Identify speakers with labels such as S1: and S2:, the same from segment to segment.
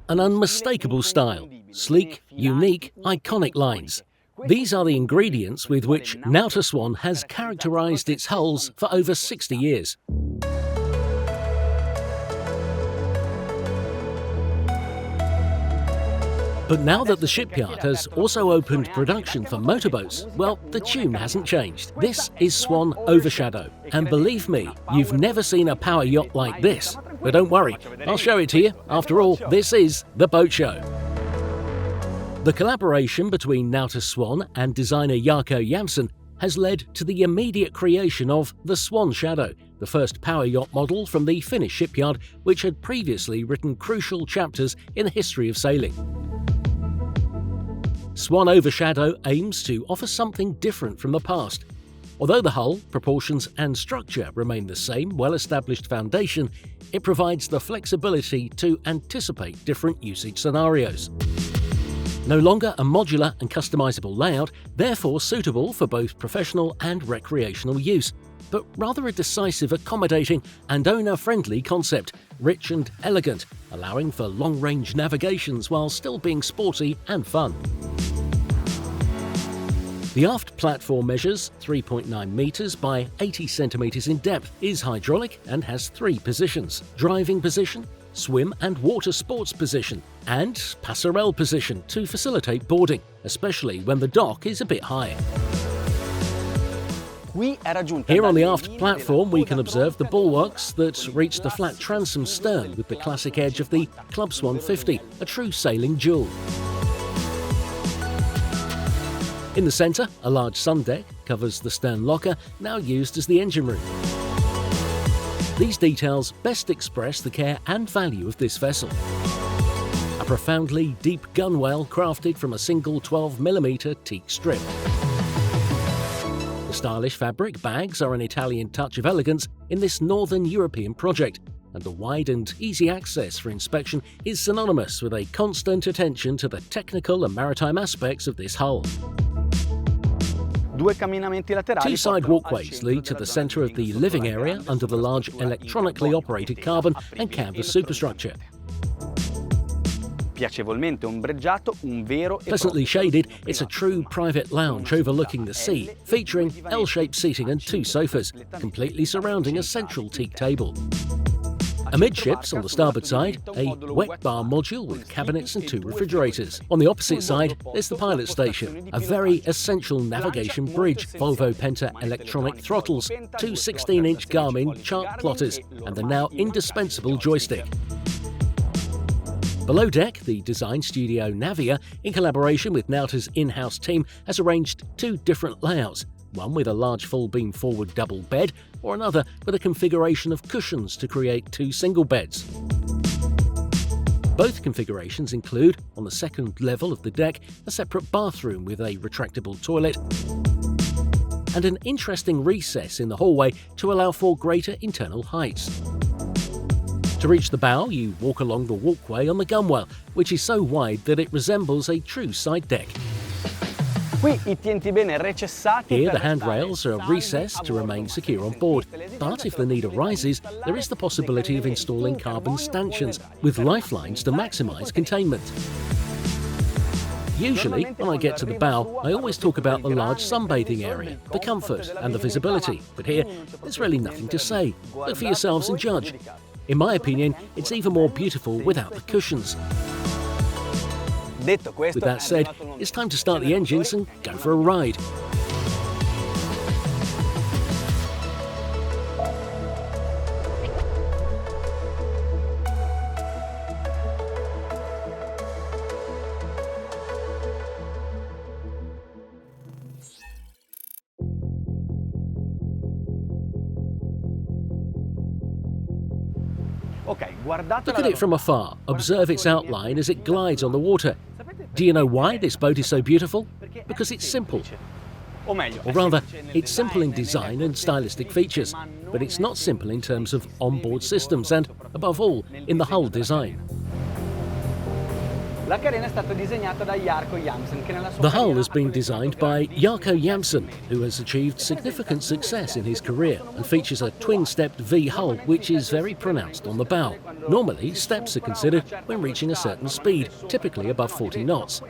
S1: an unmistakable style, sleek, unique, iconic lines. These are the ingredients with which NAUTOR SWAN has characterised its hulls for over 60 years. But now that the shipyard has also opened production for motorboats, well, the tune hasn't changed. This is SWAN Overshadow, and believe me, you've never seen a power yacht like this. But don't worry, I'll show it to you. After all, this is the boat show. The collaboration between NAUTOR SWAN and designer Jarkko Jansen has led to the immediate creation of the SWAN Shadow, the first power yacht model from the Finnish shipyard, which had previously written crucial chapters in the history of sailing. SWAN Overshadow aims to offer something different from the past. Although the hull, proportions and structure remain the same well-established foundation, it provides the flexibility to anticipate different usage scenarios. No longer a modular and customizable layout, therefore suitable for both professional and recreational use, but rather a decisive, accommodating and owner-friendly concept, rich and elegant, allowing for long-range navigations while still being sporty and fun. The aft platform measures 3.9 metres by 80 centimetres in depth, is hydraulic and has 3 positions: driving position, swim and water sports position, and passerelle position to facilitate boarding, especially when the dock is a bit higher. Here on the aft platform we can observe the bulwarks that reach the flat transom stern with the classic edge of the Club Swan 50, a true sailing jewel. In the centre, a large sun deck covers the stern locker, now used as the engine room. These details best express the care and value of this vessel. A profoundly deep gunwale crafted from a single 12mm teak strip. The stylish fabric bags are an Italian touch of elegance in this Northern European project, and the wide and easy access for inspection is synonymous with a constant attention to the technical and maritime aspects of this hull. 2 side walkways lead to the centre of the living area under the large electronically operated carbon and canvas superstructure. Pleasantly shaded, it's a true private lounge overlooking the sea, featuring L-shaped seating and 2 sofas, completely surrounding a central teak table. Amidships on the starboard side, a wet bar module with cabinets and 2 refrigerators. On the opposite side, there's the pilot station, a very essential navigation bridge, Volvo Penta electronic throttles, 2 16-inch Garmin chart plotters, and the now indispensable joystick. Below deck, the design studio Navia, in collaboration with NAUTOR's in-house team, has arranged 2 different layouts, one with a large full-beam forward double bed, or another with a configuration of cushions to create 2 single beds. Both configurations include, on the second level of the deck, a separate bathroom with a retractable toilet, and an interesting recess in the hallway to allow for greater internal heights. To reach the bow, you walk along the walkway on the gunwale, which is so wide that it resembles a true side deck. Here, the handrails are recessed to remain secure on board, but if the need arises, there is the possibility of installing carbon stanchions with lifelines to maximise containment. Usually, when I get to the bow, I always talk about the large sunbathing area, the comfort and the visibility, but here, there's really nothing to say. Look for yourselves and judge. In my opinion, it's even more beautiful without the cushions. With that said, it's time to start the engines and go for a ride. Look at it from afar, observe its outline as it glides on the water. Do you know why this boat is so beautiful? Because it's simple. Or rather, it's simple in design and stylistic features, but it's not simple in terms of onboard systems and, above all, in the hull design. The hull has been designed by Jarko Janssen, who has achieved significant success in his career and features a twin-stepped V hull which is very pronounced on the bow. Normally, steps are considered when reaching a certain speed, typically above 40 knots.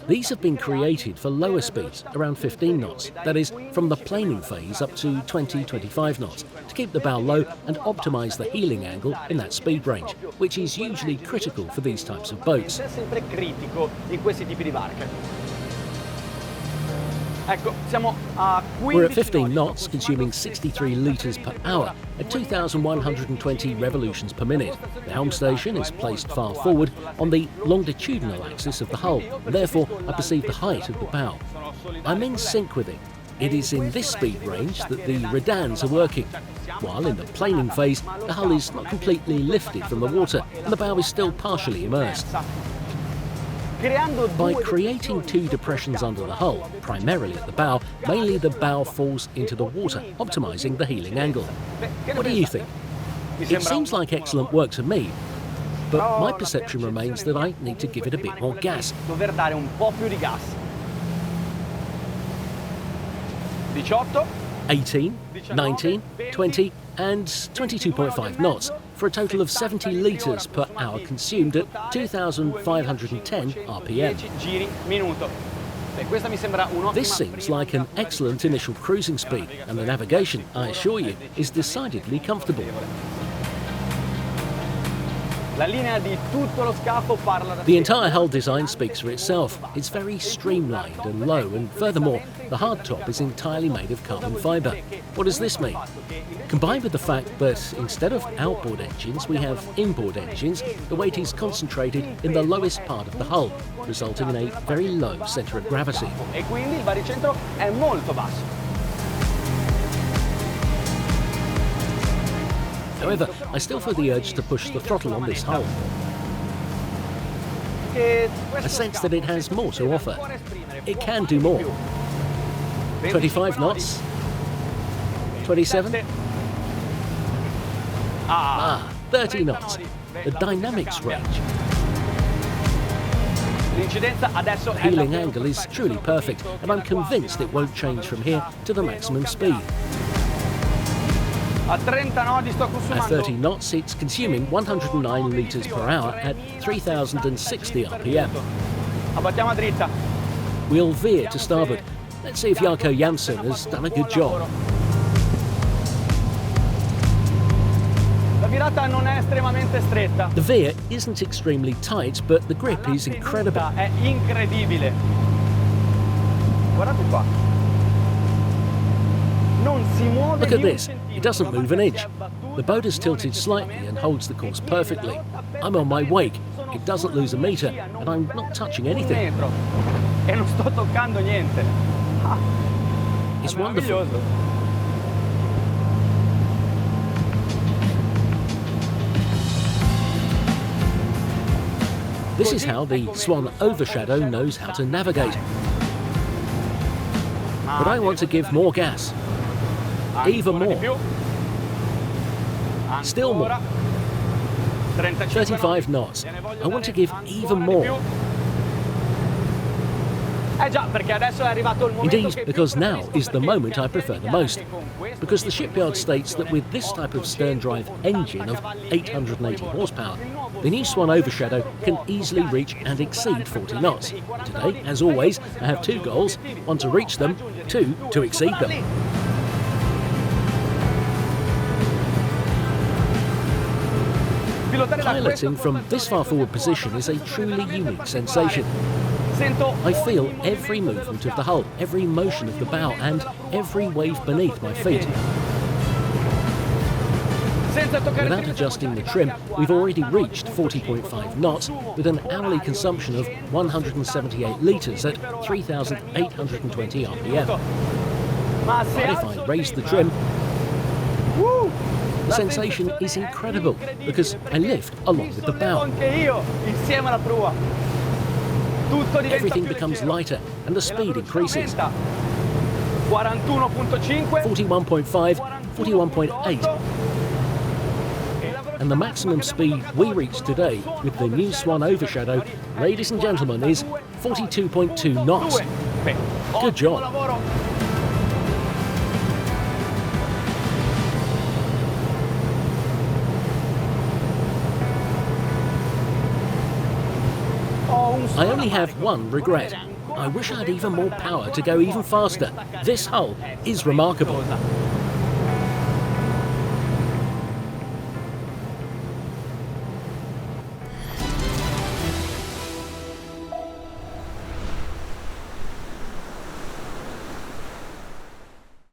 S1: These have been created for lower speeds, around 15 knots, that is, from the planing phase up to 20-25 knots, to keep the bow low and optimise the heeling angle in that speed range, which is usually critical for these types of boats. We're at 15 knots, consuming 63 litres per hour at 2,120 revolutions per minute. The helm station is placed far forward on the longitudinal axis of the hull, and therefore I perceive the height of the bow. I'm in sync with it. It is in this speed range that the redans are working, while in the planing phase the hull is not completely lifted from the water and the bow is still partially immersed. By creating two depressions under the hull, primarily at the bow, mainly the bow falls into the water, optimising the heeling angle. What do you think? It seems like excellent work to me, but my perception remains that I need to give it a bit more gas. 18, 19, 20 and 22.5 knots for a total of 70 litres per hour consumed at 2,510 RPM. This seems like an excellent initial cruising speed, and the navigation, I assure you, is decidedly comfortable. The entire hull design speaks for itself. It's very streamlined and low, and furthermore, the hardtop is entirely made of carbon fibre. What does this mean? Combined with the fact that instead of outboard engines, we have inboard engines, the weight is concentrated in the lowest part of the hull, resulting in a very low centre of gravity. However, I still feel the urge to push the throttle on this hull. I sense that it has more to offer. It can do more. 25 knots? 27? 30 knots. The dynamics range. The heeling angle is truly perfect, and I'm convinced it won't change from here to the maximum speed. At 30 knots, it's consuming 109 litres per hour at 3,060 RPM. We'll veer to starboard. Let's see if Jarko Janssen has done a good job. The veer isn't extremely tight, but the grip is incredible. Look at this, it doesn't move an inch. The boat is tilted slightly and holds the course perfectly. I'm on my wake, it doesn't lose a metre, and I'm not touching anything. It's wonderful. This is how the SWAN Overshadow knows how to navigate. But I want to give more gas. Even more. Still more. 35 knots. I want to give even more. Indeed, because now is the moment I prefer the most. Because the shipyard states that with this type of stern drive engine of 880 horsepower, the new SWAN Overshadow can easily reach and exceed 40 knots. Today, as always, I have two goals: one to reach them, two to exceed them. Piloting from this far forward position is a truly unique sensation. I feel every movement of the hull, every motion of the bow, and every wave beneath my feet. Without adjusting the trim, we've already reached 40.5 knots with an hourly consumption of 178 litres at 3,820 RPM. But if I raise the trim, the sensation is incredible because I lift along with the bow. Everything becomes lighter and the speed increases. 41.5, 41.8. and the maximum speed we reached today with the new SWAN Overshadow, ladies and gentlemen, is 42.2 knots. Good job. I only have one regret. I wish I had even more power to go even faster. This hull is remarkable.